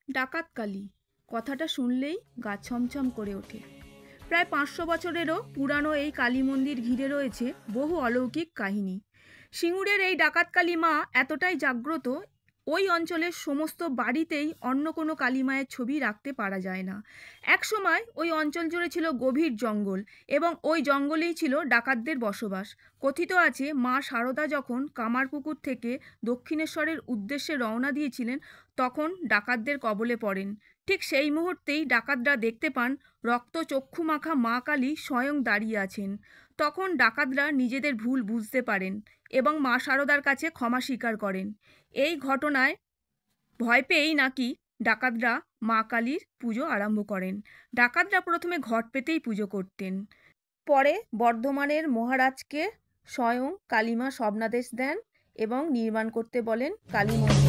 ডাকাতকালী কথাটা শুনলেই গা ছমছম করে ওঠে। প্রায় 500 বছরেরও পুরানো এই কালী মন্দির ঘিরে রয়েছে বহু অলৌকিক কাহিনী। সিঙ্গুরের এই ডাকাতকালী মা এতটাই জাগ্রত, ওই অঞ্চলের সমস্ত বাড়িতেই অন্য কোনো কালী মায়ের ছবি রাখতে পারা যায় না। একসময় ওই অঞ্চল জুড়ে ছিল গভীর জঙ্গল এবং ওই জঙ্গলেই ছিল ডাকাতদের বসবাস। কথিত আছে মা শারদা যখন কামারপুকুর থেকে দক্ষিণেশ্বরের উদ্দেশ্যে রওনা দিয়েছিলেন, তখন ডাকাতদের কবলে পড়েন। ঠিক সেই মুহূর্তেই ডাকাতরা দেখতে পান রক্ত চক্ষু মাখা মা কালী স্বয়ং দাঁড়িয়ে আছেন। তখন ডাকাতরা নিজেদের ভুল বুঝতে পারেন এবং মা শারদার কাছে ক্ষমা স্বীকার করেন। এই ঘটনায় ভয় পেয়েই নাকি ডাকাতরা মা কালীর পুজো আরম্ভ করেন। ডাকাতরা প্রথমে ঘট পেতেই পুজো করতেন, পরে বর্ধমানের মহারাজকে স্বয়ং কালীমা স্বপ্নাদেশ দেন এবং নির্মাণ করতে বলেন কালী মন্দির।